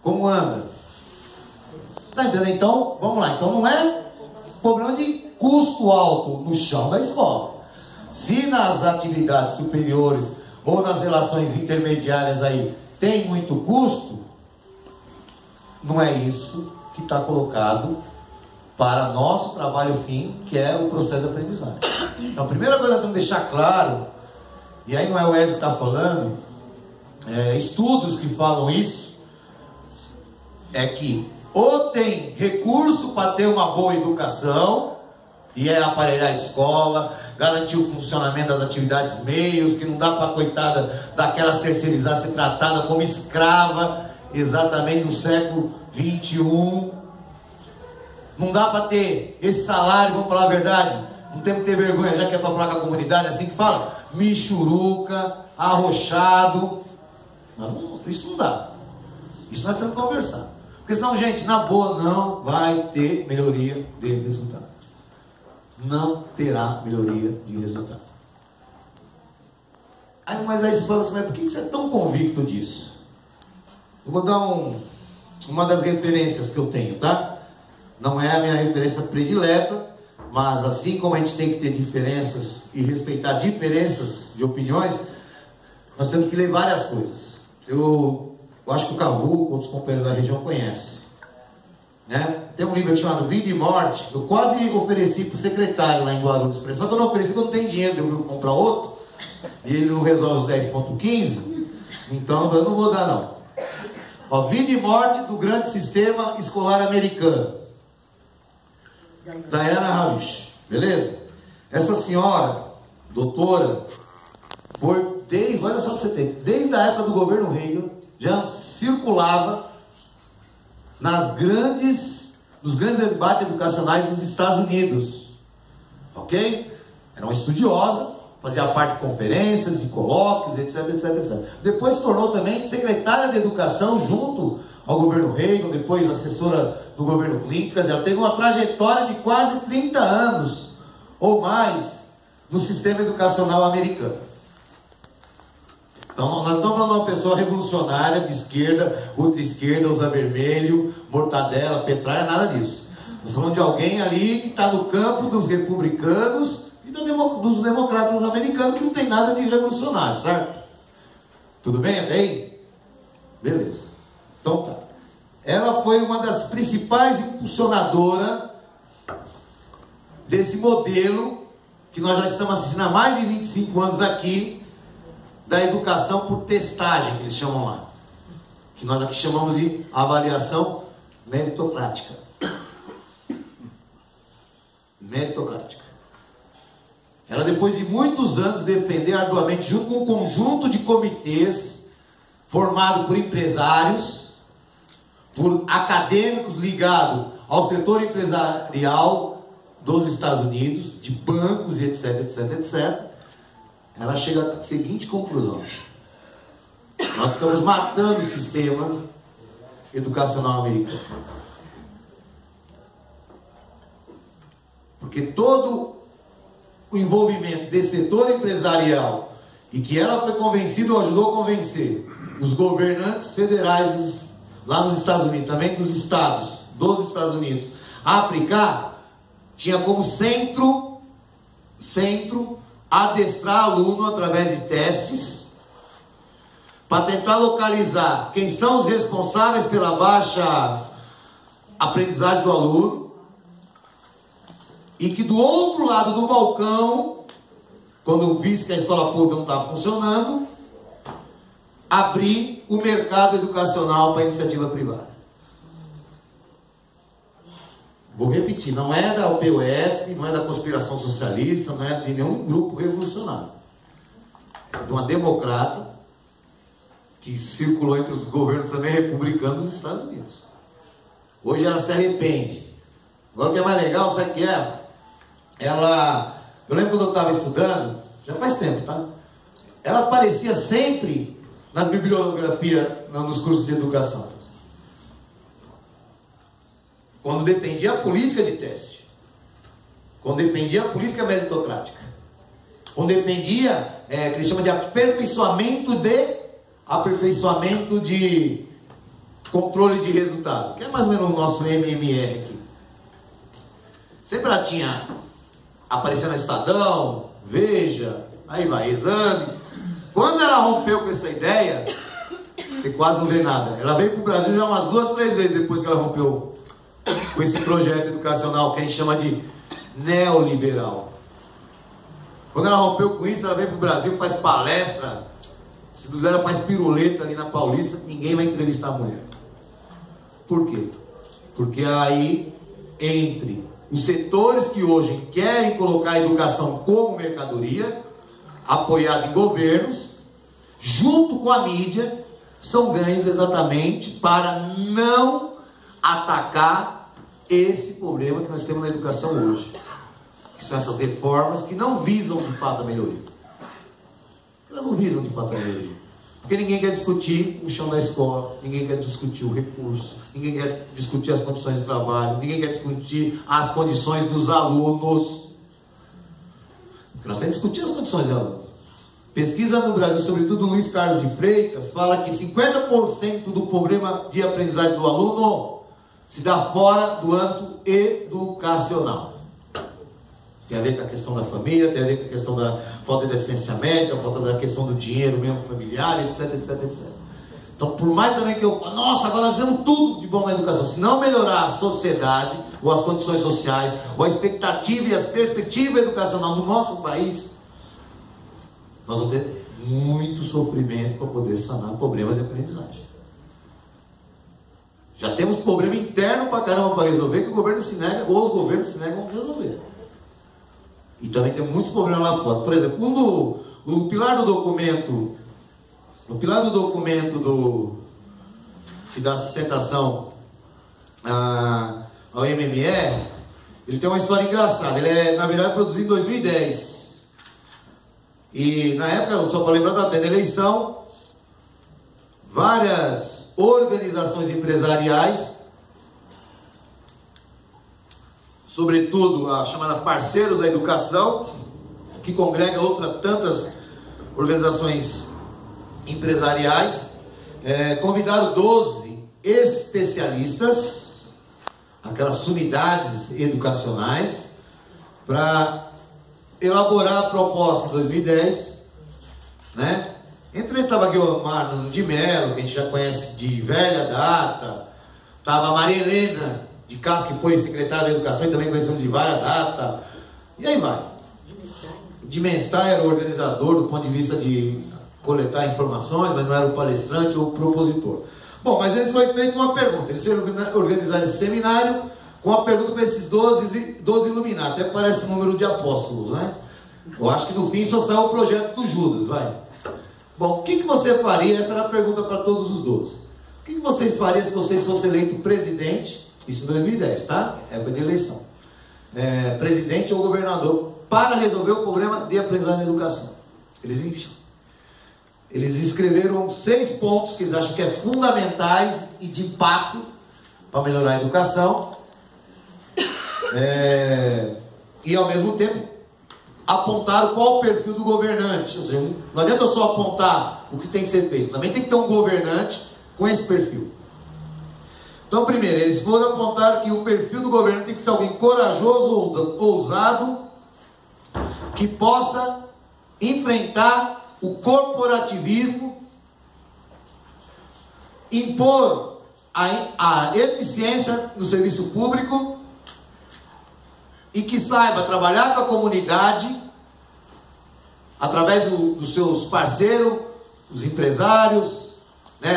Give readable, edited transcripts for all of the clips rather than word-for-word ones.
Como anda? Tá entendendo? Então, vamos lá. Então não é problema de custo alto no chão da escola. Se nas atividades superiores ou nas relações intermediárias aí tem muito custo, não é isso que está colocado para nosso trabalho fim, que é o processo de aprendizagem. Então, a primeira coisa que temos que deixar claro, e aí não é o Ezio que está falando, estudos que falam isso, é que ou tem recurso para ter uma boa educação, e é aparelhar a escola, garantir o funcionamento das atividades meios, que não dá para a coitada daquelas terceirizadas ser tratada como escrava, exatamente no século 21. Não dá para ter esse salário, vamos falar a verdade, não temos que ter vergonha, já que é para falar com a comunidade, é assim que fala, michuruca, arrochado. Não, isso não dá. Isso nós temos que conversar. Porque senão, gente, na boa, não vai ter melhoria de resultado. Não terá melhoria de resultado. Mas aí vocês falam assim, mas por que você é tão convicto disso? Eu vou dar uma das referências que eu tenho, tá? Não é a minha referência predileta, mas assim como a gente tem que ter diferenças e respeitar diferenças de opiniões, nós temos que ler várias coisas. Eu acho que o Cavuco, outros companheiros da região conhecem, né? Tem um livro chamado Vida e Morte. Eu quase ofereci para o secretário lá em Guarulhos, só que eu não ofereci porque eu não tenho dinheiro, eu vou comprar outro, e ele não resolve os 10,15, então eu não vou dar não. Ó, Vida e Morte do Grande Sistema Escolar Americano, Diana Rauch, beleza? Essa senhora, doutora, foi olha só para você ter, desde a época do governo Reagan, já circulava nos grandes debates educacionais dos Estados Unidos, ok? Era uma estudiosa, fazia parte de conferências, de colóquios, etc, etc, etc. Depois se tornou também secretária de educação junto ao governo Reagan, depois assessora do governo Clinton. Quer dizer, ela teve uma trajetória de quase 30 anos ou mais no sistema educacional americano. Então, nós não estamos falando de uma pessoa revolucionária, de esquerda, ultra-esquerda, usa vermelho, mortadela, petralha, nada disso. Nós estamos falando de alguém ali que está no campo dos republicanos e dos democratas americanos, que não tem nada de revolucionário, certo? Tudo bem até aí? Beleza. Então tá. Ela foi uma das principais impulsionadoras desse modelo que nós já estamos assistindo há mais de 25 anos aqui, da educação por testagem, que eles chamam lá, que nós aqui chamamos de avaliação meritocrática. Meritocrática. Ela, depois de muitos anos defender arduamente, junto com um conjunto de comitês formado por empresários, por acadêmicos ligados ao setor empresarial dos Estados Unidos, de bancos e etc, etc, etc, ela chega à seguinte conclusão: nós estamos matando o sistema educacional americano. Porque todo o envolvimento desse setor empresarial, e que ela foi convencida ou ajudou a convencer os governantes federais lá nos Estados Unidos, também dos estados dos Estados Unidos, a aplicar, tinha como centro adestrar aluno através de testes, para tentar localizar quem são os responsáveis pela baixa aprendizagem do aluno, e que do outro lado do balcão, quando visse que a escola pública não estava funcionando, abrir o mercado educacional para a iniciativa privada. Vou repetir, não é da UPUESP, não é da conspiração socialista, não é de nenhum grupo revolucionário. É de uma democrata que circulou entre os governos também republicanos dos Estados Unidos. Hoje ela se arrepende. Agora o que é mais legal, sabe o que é? Eu lembro quando eu estava estudando, já faz tempo, tá? Ela aparecia sempre nas bibliografias, nos cursos de educação, quando defendia a política de teste, quando defendia a política meritocrática, quando defendia, que eles chamam de aperfeiçoamento de controle de resultado, que é mais ou menos o nosso MMR aqui. Sempre ela tinha aparecendo no Estadão, Veja, aí vai, Exame. Quando ela rompeu com essa ideia, você quase não vê nada. Ela veio para o Brasil já umas 2, 3 vezes depois que ela rompeu com esse projeto educacional que a gente chama de neoliberal. Quando ela rompeu com isso, ela veio para o Brasil, faz palestra, se duvidar, ela faz piruleta ali na Paulista, ninguém vai entrevistar a mulher. Por quê? Porque aí, entre os setores que hoje querem colocar a educação como mercadoria, apoiado em governos, junto com a mídia, são ganhos exatamente para não atacar esse problema que nós temos na educação hoje, que são essas reformas que não visam de fato a melhoria. Elas não visam de fato a melhoria. Porque ninguém quer discutir o chão da escola, ninguém quer discutir o recurso, ninguém quer discutir as condições de trabalho, ninguém quer discutir as condições dos alunos. Porque nós temos que discutir as condições dos alunos. Pesquisa no Brasil, sobretudo Luiz Carlos de Freitas, fala que 50% do problema de aprendizagem do aluno se dá fora do âmbito educacional. Tem a ver com a questão da família, tem a ver com a questão da falta de assistência médica, a falta da questão do dinheiro mesmo familiar, etc, etc, etc. Então, por mais também que eu falo, nossa, agora nós fizemos tudo de bom na educação. Se não melhorar a sociedade, ou as condições sociais, ou a expectativa e as perspectivas educacionais do nosso país, nós vamos ter muito sofrimento para poder sanar problemas de aprendizagem. Já temos problema interno para caramba para resolver, que o governo se nega, ou os governos se negam a resolver. E também tem muitos problemas lá fora. Por exemplo, no pilar do documento, que dá sustentação ao MMR, ele tem uma história engraçada. Ele é, na verdade, produzido em 2010. E na época, só para lembrar, estava tendo eleição, várias organizações empresariais, sobretudo a chamada Parceiros da Educação, que congrega outras tantas organizações empresariais, convidaram 12 especialistas, aquelas sumidades educacionais, para elaborar a proposta de 2010, né? Entre eles estava Guiomar de Mello, que a gente já conhece de velha data, estava a Maria Helena de Castro, que foi secretária da Educação e também conhecemos de velha data, e aí vai. De Menstein era o organizador do ponto de vista de coletar informações, mas não era o palestrante ou o propositor. Bom, mas eles foi feita uma pergunta, eles organizaram esse seminário com a pergunta para esses 12 iluminados, até parece número de apóstolos, né? Eu acho que no fim só saiu o projeto do Judas, vai. Bom, o que você faria? Essa era a pergunta para todos os 12. O que vocês fariam se vocês fossem eleitos presidente, isso em 2010, tá? Época de eleição. Presidente ou governador, para resolver o problema de aprendizagem na educação. Eles escreveram 6 pontos que eles acham que é fundamentais e de impacto para melhorar a educação. E ao mesmo tempo apontaram qual o perfil do governante. Ou seja, não adianta só apontar o que tem que ser feito, também tem que ter um governante com esse perfil. Então, primeiro, eles foram apontar que o perfil do governante tem que ser alguém corajoso, ousado, que possa enfrentar o corporativismo, impor a eficiência no serviço público e que saiba trabalhar com a comunidade através dos seus parceiros, os empresários, né,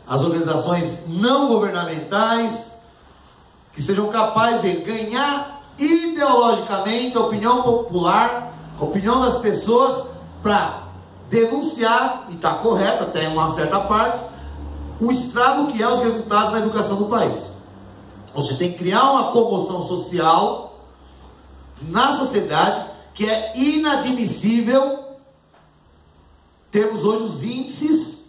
as organizações não governamentais, que sejam capazes de ganhar ideologicamente a opinião popular, a opinião das pessoas, para denunciar, e está correto até uma certa parte, o estrago que é os resultados da educação do país. Você tem que criar uma comoção social na sociedade, que é inadmissível termos hoje os índices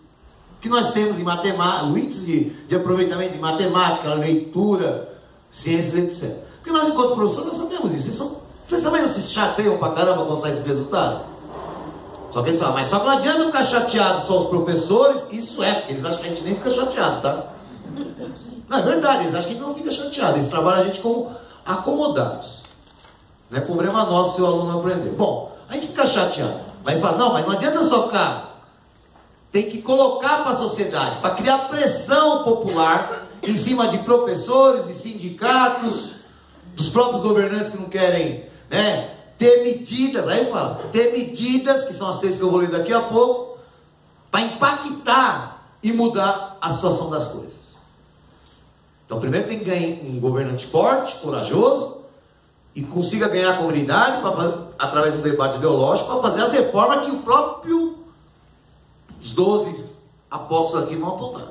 que nós temos em matemática, o índice de aproveitamento de matemática, leitura, ciências, etc. Porque nós, enquanto professores, nós sabemos isso. Vocês também não se chateiam pra caramba com esse resultado? Só que eles falam, mas só que não adianta ficar chateado só os professores, isso porque eles acham que a gente nem fica chateado, tá? Não, é verdade, eles acham que a gente não fica chateado, eles trabalham a gente como acomodados. Não é problema nosso se o aluno não aprender. Bom, a gente fica chateado, mas fala, não, mas não adianta só ficar. Tem que colocar para a sociedade, para criar pressão popular em cima de professores e sindicatos, dos próprios governantes que não querem, né, ter medidas, aí fala, ter medidas, que são as 6 que eu vou ler daqui a pouco, para impactar e mudar a situação das coisas. Então, primeiro tem que ganhar um governante forte, corajoso, e consiga ganhar a comunidade, através do debate ideológico, para fazer as reformas que os 12 apóstolos aqui vão apontar.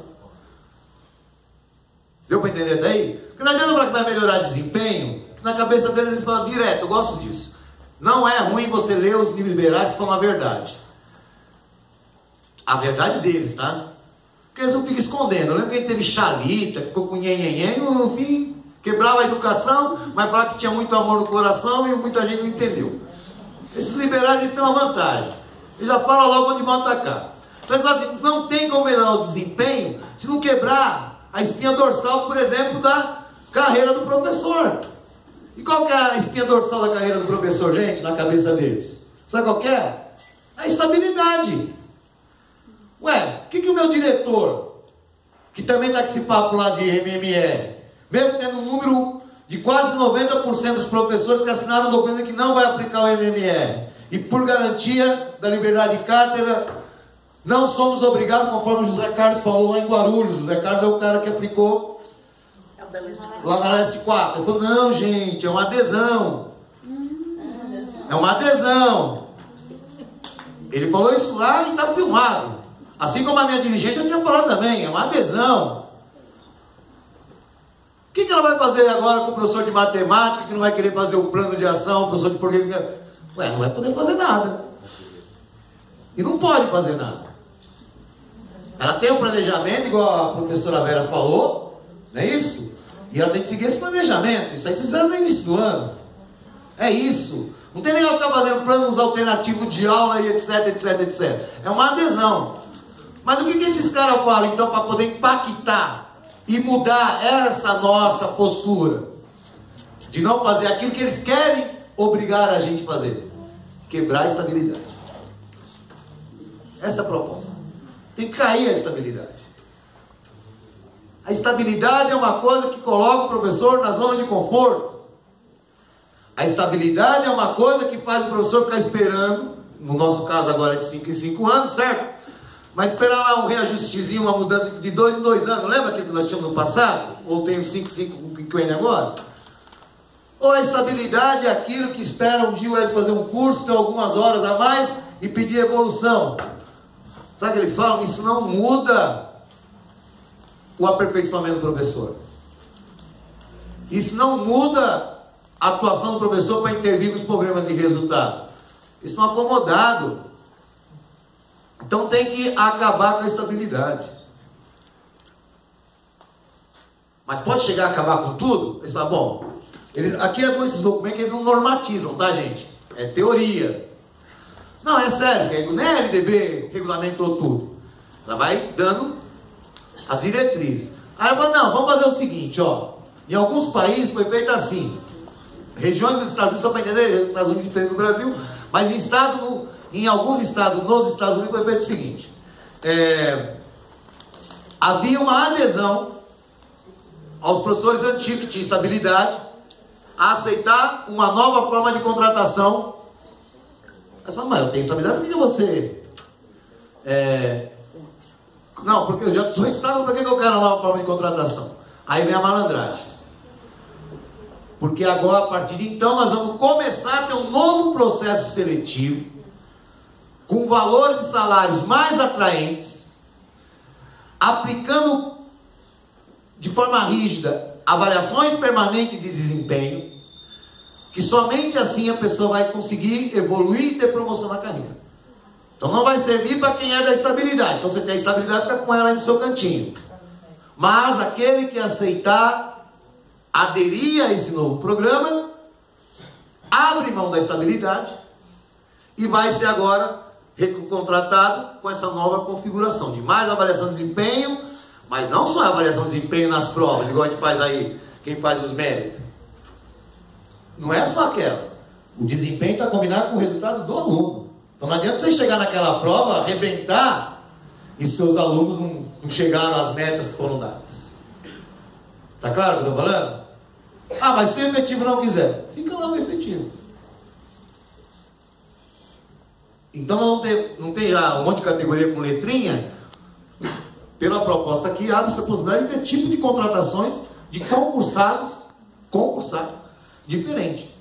Deu para entender até aí? Porque não adianta para que vai melhorar desempenho, que na cabeça deles eles falam direto, eu gosto disso. Não é ruim você ler os livros liberais que falam a verdade. A verdade deles, tá? Porque eles não ficam escondendo. Eu lembro que a gente teve Chalita, que ficou com nhenhenhen, e no fim quebrava a educação, mas falava que tinha muito amor no coração e muita gente não entendeu. Esses liberais eles têm uma vantagem. Eles já falam logo onde vão atacar. Então eles falam assim, não tem como melhorar o desempenho se não quebrar a espinha dorsal, por exemplo, da carreira do professor. E qual que é a espinha dorsal da carreira do professor, gente, na cabeça deles? Sabe qual que é? A estabilidade. Ué, o que o meu diretor, que também está com esse papo lá de MME, mesmo tendo um número de quase 90% dos professores que assinaram um documento que não vai aplicar o MME, e por garantia da liberdade de cátedra, não somos obrigados, conforme o José Carlos falou lá em Guarulhos. O José Carlos é o cara que aplicou lá na Leste 4. Ele falou, não, gente, é uma adesão. É uma adesão. Ele falou isso lá e está filmado. Assim como a minha dirigente, eu tinha falado também, é uma adesão. O que ela vai fazer agora com o professor de matemática, que não vai querer fazer o plano de ação, o professor de português? Ué, não vai poder fazer nada. E não pode fazer nada. Ela tem um planejamento, igual a professora Vera falou, não é isso? E ela tem que seguir esse planejamento. Isso aí vocês fizeram no início do ano. É isso. Não tem nem que ficar fazendo planos alternativos de aula e etc, etc, etc. É uma adesão. Mas o que esses caras falam, então, para poder impactar e mudar essa nossa postura? De não fazer aquilo que eles querem obrigar a gente a fazer. Quebrar a estabilidade. Essa é a proposta. Tem que cair a estabilidade. A estabilidade é uma coisa que coloca o professor na zona de conforto. A estabilidade é uma coisa que faz o professor ficar esperando, no nosso caso agora é de 5 em 5 anos, certo? Mas esperar lá um reajustezinho, uma mudança de 2 em 2 anos, lembra aquilo que nós tínhamos no passado? Ou tem 5 em 5 quinquênio agora? Ou a estabilidade é aquilo que espera um dia eles fazer um curso, ter algumas horas a mais e pedir evolução. Sabe o que eles falam? Isso não muda o aperfeiçoamento do professor. Isso não muda a atuação do professor para intervir nos problemas de resultado. Isso não é acomodado. Então tem que acabar com a estabilidade. Mas pode chegar a acabar com tudo? Eles falam, bom, aqui é com esses documentos que eles não normatizam, tá, gente? É teoria. Não, é sério, nem a LDB regulamentou tudo. Ela vai dando as diretrizes. Aí ela fala, não, vamos fazer o seguinte, ó. Em alguns países foi feito assim. Regiões dos Estados Unidos, só para entender, Estados Unidos diferente do Brasil, mas em alguns estados, nos Estados Unidos, foi feito o seguinte. Havia uma adesão aos professores antigos, que tinham estabilidade, a aceitar uma nova forma de contratação. Mas fala, mas eu tenho estabilidade, por que você... Não, porque eu já sou estável, por que eu quero uma nova forma de contratação? Aí vem a malandragem. Porque agora, a partir de então, nós vamos começar a ter um novo processo seletivo, com valores e salários mais atraentes, aplicando de forma rígida avaliações permanentes de desempenho, que somente assim a pessoa vai conseguir evoluir e ter promoção na carreira. Então não vai servir para quem é da estabilidade. Então você tem a estabilidade, fica com ela aí no seu cantinho. Mas aquele que aceitar aderir a esse novo programa, abre mão da estabilidade e vai ser agora recontratado com essa nova configuração de mais avaliação de desempenho, Mas não só a avaliação de desempenho nas provas, igual a gente faz aí, quem faz os méritos. Não é só aquela. O desempenho está combinado com o resultado do aluno. Então não adianta você chegar naquela prova, arrebentar, e seus alunos não chegaram às metas que foram dadas. Está claro o que eu estou falando? Ah, mas se o efetivo não quiser, fica lá o efetivo. Então não tem já um monte de categoria com letrinha. Pela proposta aqui, abre-se a possibilidade de ter tipo de contratações de concursados diferente.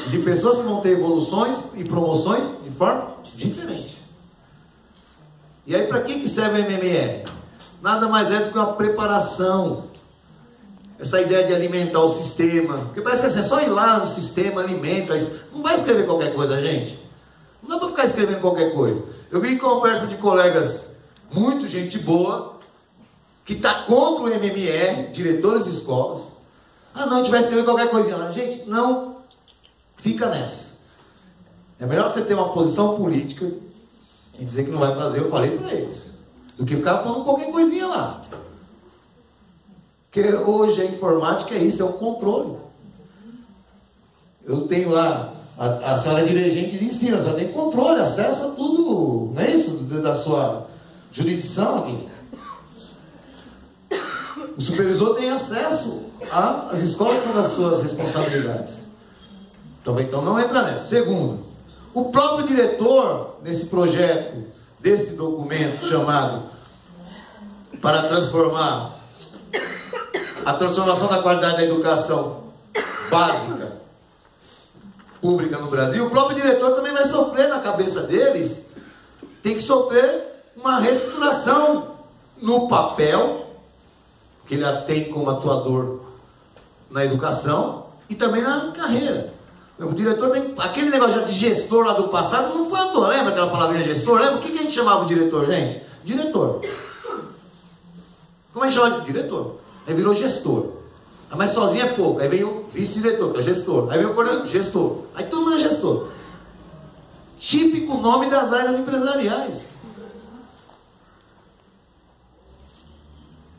De pessoas que vão ter evoluções e promoções de forma diferente. E aí, para que serve a MMR? Nada mais é do que uma preparação. Essa ideia de alimentar o sistema. Porque parece que é só ir lá no sistema, alimenta. Não vai escrever qualquer coisa, gente. Não dá para ficar escrevendo qualquer coisa. Eu vi conversa de colegas, muito gente boa, que está contra o MMR, diretores de escolas. Ah, não, a gente vai escrever qualquer coisinha lá. Gente, não fica nessa. É melhor você ter uma posição política e dizer que não vai fazer, eu falei para eles, do que ficar pondo qualquer coisinha lá. Porque hoje a informática é isso, é o controle. Eu tenho lá, a senhora é dirigente de ensino, ela tem controle, acesso a tudo, não é isso? Da sua jurisdição aqui. O supervisor tem acesso às escolas que são das suas responsabilidades. Então não entra nessa. Segundo, o próprio diretor, nesse projeto, desse documento chamado para transformar a transformação da qualidade da educação básica pública no Brasil, o próprio diretor também vai sofrer na cabeça deles, tem que sofrer uma reestruturação no papel que ele tem como atuador na educação e também na carreira. O diretor tem... Aquele negócio de gestor lá do passado não foi à toa. Lembra aquela palavrinha gestor? Lembra? O que a gente chamava de diretor, gente? Diretor. Como a gente chama de diretor? Aí virou gestor. Mas sozinho é pouco. Aí veio o vice-diretor, que é gestor. Aí veio o coordenador, gestor. Aí todo mundo é gestor. Típico nome das áreas empresariais.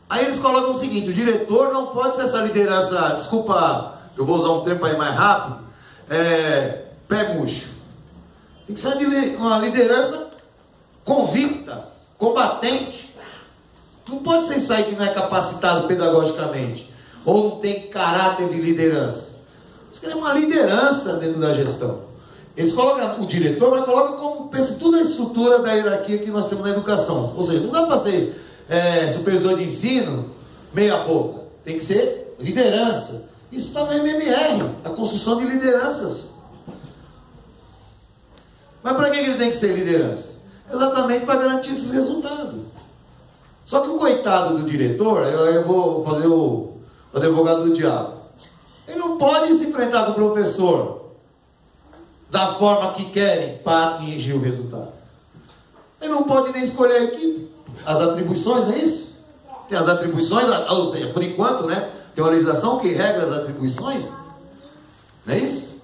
Aí eles colocam o seguinte: o diretor não pode ser essa liderança, desculpa, eu vou usar um termo aí mais rápido, pé murcho. Tem que ser uma liderança convicta, combatente. Não pode ser isso aí que não é capacitado pedagogicamente, ou não tem caráter de liderança. Eles querem uma liderança dentro da gestão. Eles colocam o diretor, mas colocam como toda a estrutura da hierarquia que nós temos na educação. Ou seja, não dá para ser supervisor de ensino meia boca. Tem que ser liderança. Isso está no MMR, a construção de lideranças. Mas para que ele tem que ser liderança? Exatamente para garantir esses resultados. Só que o coitado do diretor, eu vou fazer o advogado do diabo, ele não pode se enfrentar com o professor da forma que querem para atingir o resultado. Ele não pode nem escolher a equipe. As atribuições, não é isso? Tem as atribuições, ou seja, por enquanto, né? Tem uma legislação que regra as atribuições. Não é isso?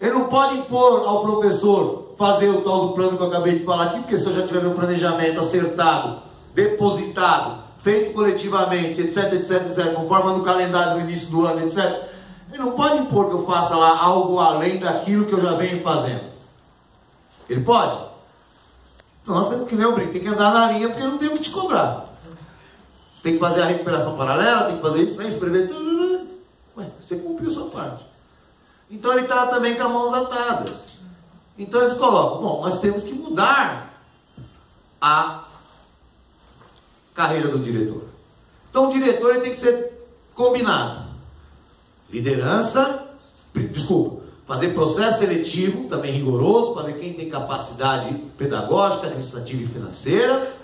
Ele não pode impor ao professor fazer o tal do plano que eu acabei de falar aqui, porque se eu já tiver meu planejamento acertado, depositado, feito coletivamente, etc, etc, etc, conforme no calendário do início do ano, etc, ele não pode impor que eu faça lá algo além daquilo que eu já venho fazendo. Ele pode? Então nós temos que ver o brinco, tem que andar na linha, porque eu não tenho o que te cobrar. Tem que fazer a recuperação paralela, tem que fazer isso, né? Escrever. Ué, você cumpriu a sua parte. Então ele está também com as mãos atadas. Então eles colocam, bom, nós temos que mudar a carreira do diretor. Então o diretor ele tem que ser combinado. Liderança, fazer processo seletivo, também rigoroso, para ver quem tem capacidade pedagógica, administrativa e financeira,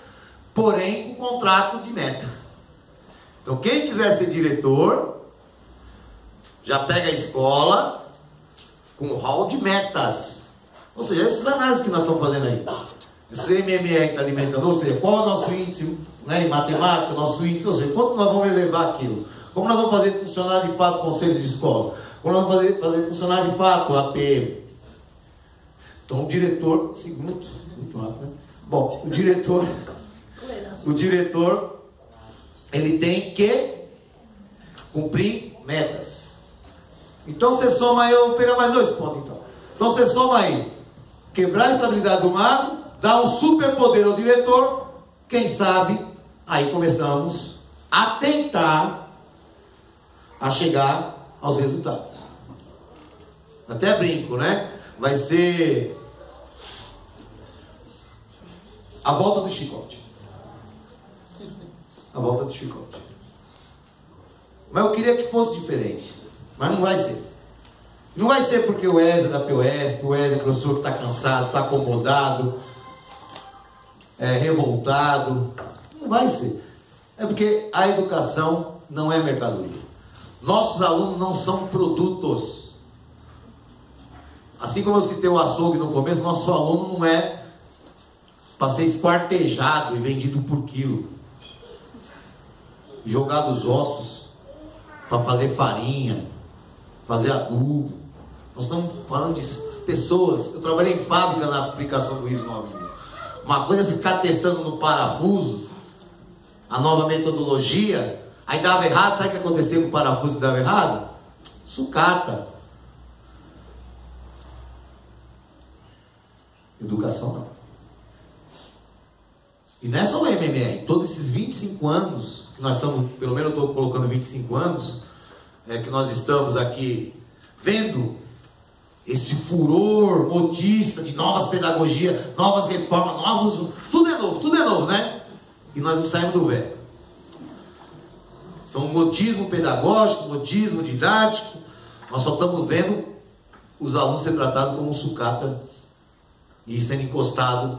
porém com contrato de meta. Então quem quiser ser diretor, já pega a escola com um hall de metas. Ou seja, essas análises que nós estamos fazendo aí. Esse MMR que está alimentando, ou seja, qual é o nosso índice, né, em matemática, nosso índice, ou seja, quanto nós vamos elevar aquilo? Como nós vamos fazer funcionar de fato o conselho de escola? Como nós vamos fazer funcionar de fato a APM? Então o diretor, muito rápido, né? Bom, o diretor O diretor, ele tem que cumprir metas. Então você soma aí, eu vou pegar mais 2 pontos então. Então você soma aí, quebrar a estabilidade do mago, dar um superpoder ao diretor, quem sabe, aí começamos a tentar a chegar aos resultados. Até brinco, né? Vai ser a volta do chicote. A volta do chicote. Mas eu queria que fosse diferente. Mas não vai ser. Não vai ser porque o Wesley da POS, o Wesley é professor que está cansado, está acomodado, revoltado. Não vai ser. É porque a educação não é mercadoria. Nossos alunos não são produtos. Assim como eu citei o açougue no começo, nosso aluno não é para ser esquartejado e vendido por quilo. Jogado os ossos para fazer farinha, fazer adubo. Nós estamos falando de pessoas. Eu trabalhei em fábrica na aplicação do ISO 9000. Uma coisa é você ficar testando no parafuso a nova metodologia, aí dava errado. Sabe o que aconteceu com o parafuso que dava errado? Sucata. Educação não. E não é só o MMR. Todos esses 25 anos que nós estamos, pelo menos eu estou colocando 25 anos, que nós estamos aqui vendo esse furor modista de novas pedagogias, novas reformas, tudo é novo, né? E nós não saímos do velho. São modismo pedagógico, modismo didático. Nós só estamos vendo os alunos ser tratados como sucata e sendo encostado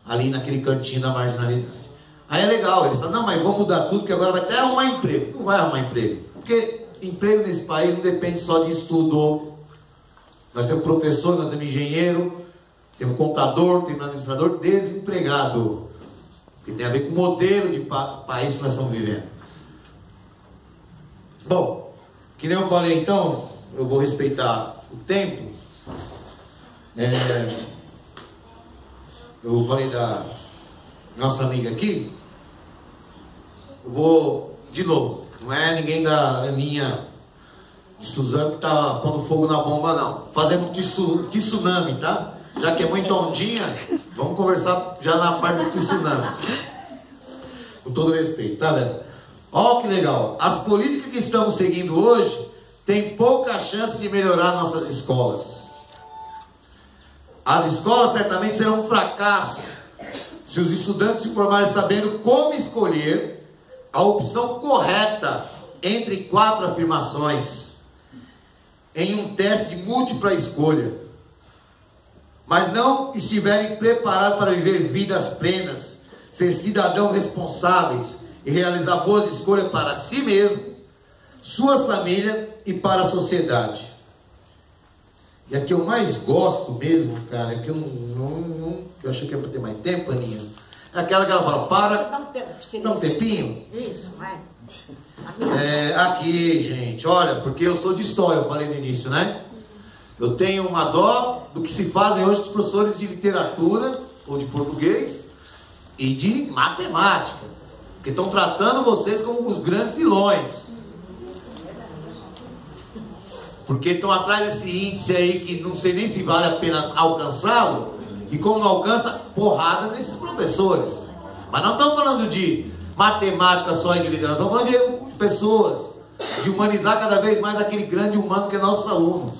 ali naquele cantinho da marginalidade. Aí é legal, eles falam, não, mas vamos mudar tudo, que agora vai até arrumar emprego. Não vai arrumar emprego, porque emprego nesse país não depende só de estudo. Nós temos professor, nós temos engenheiro, temos contador, temos administrador desempregado, que tem a ver com o modelo de país que nós estamos vivendo. Bom, que nem eu falei, então, eu vou respeitar o tempo. Eu falei da nossa amiga aqui. Eu vou, de novo, não é ninguém da Aninha de Suzano que está pondo fogo na bomba, não. Fazendo tsunami, tá? Já que é muita ondinha, vamos conversar já na parte do tsunami. Com todo respeito, tá vendo? Olha que legal. As políticas que estamos seguindo hoje têm pouca chance de melhorar nossas escolas. As escolas certamente serão um fracasso se os estudantes se formarem sabendo como escolher a opção correta entre 4 afirmações em um teste de múltipla escolha, mas não estiverem preparados para viver vidas plenas, ser cidadãos responsáveis e realizar boas escolhas para si mesmo, suas famílias e para a sociedade. E a que eu mais gosto mesmo, cara, que eu achei que ia ter mais tempo, Aninha, é aquela que ela fala, dá um tempinho? Isso, vai. Aqui, gente, olha, porque eu sou de história, eu falei no início, né? Eu tenho uma dó do que se fazem hoje com os professores de literatura, ou de português, e de matemática, que estão tratando vocês como os grandes vilões. Porque estão atrás desse índice aí que não sei nem se vale a pena alcançá-lo, e como não alcança, porrada nesses professores. Mas não estamos falando de matemática só e de literatura, estamos falando de pessoas, de humanizar cada vez mais aquele grande humano que é nosso aluno.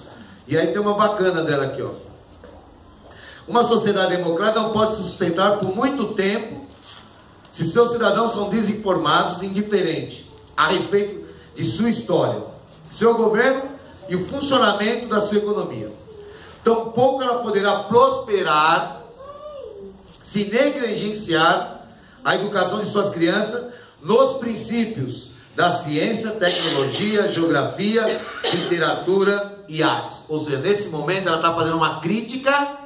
E aí tem uma bacana dela aqui, ó. Uma sociedade democrática não pode se sustentar por muito tempo se seus cidadãos são desinformados e indiferentes a respeito de sua história, seu governo e o funcionamento da sua economia. Tampouco ela poderá prosperar se negligenciar a educação de suas crianças nos princípios da ciência, tecnologia, geografia, literatura e artes. Ou seja, nesse momento ela está fazendo uma crítica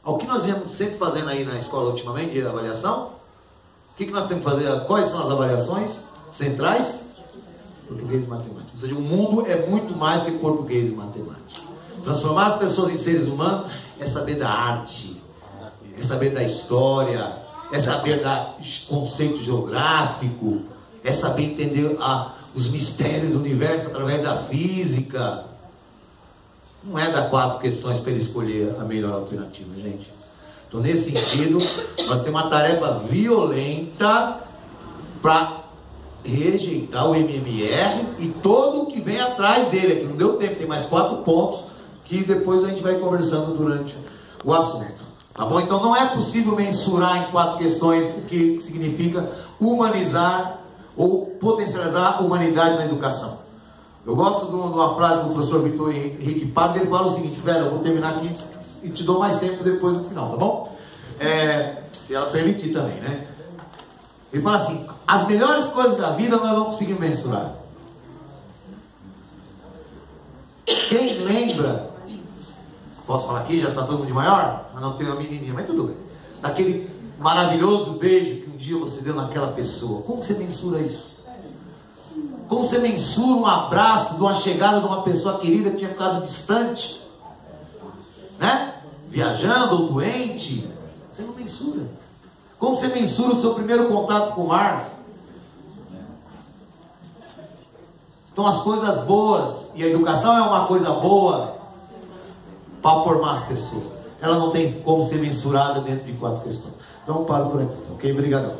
ao que nós viemos sempre fazendo aí na escola ultimamente, de avaliação. O que nós temos que fazer? Quais são as avaliações centrais? Português e matemática. Ou seja, o mundo é muito mais que português e matemática. Transformar as pessoas em seres humanos é saber da arte, é saber da história, é saber dar conceito geográfico, é saber entender os mistérios do universo através da física. Não é dar 4 questões para ele escolher a melhor alternativa, gente. Então, nesse sentido, nós temos uma tarefa violenta para rejeitar o MMR e todo o que vem atrás dele. Aqui não deu tempo, tem mais 4 pontos que depois a gente vai conversando durante o assunto. Tá bom? Então não é possível mensurar em 4 questões o que significa humanizar ou potencializar a humanidade na educação. Eu gosto de uma frase do professor Victor Henrique Padre, ele fala o seguinte: Vera, eu vou terminar aqui e te dou mais tempo depois do final, tá bom? Se ela permitir também, né? Ele fala assim: as melhores coisas da vida nós não conseguimos mensurar. Quem lembra, posso falar aqui, já está todo mundo de maior? Mas não tem uma menininha, mas tudo bem. Daquele maravilhoso beijo que um dia você deu naquela pessoa. Como você mensura isso? Como você mensura um abraço de uma chegada de uma pessoa querida que tinha ficado distante? Né? Viajando ou doente? Você não mensura. Como você mensura o seu primeiro contato com o mar? Então as coisas boas, e a educação é uma coisa boa para formar as pessoas. Ela não tem como ser mensurada dentro de 4 questões. Então paro por aqui, ok? Obrigadão.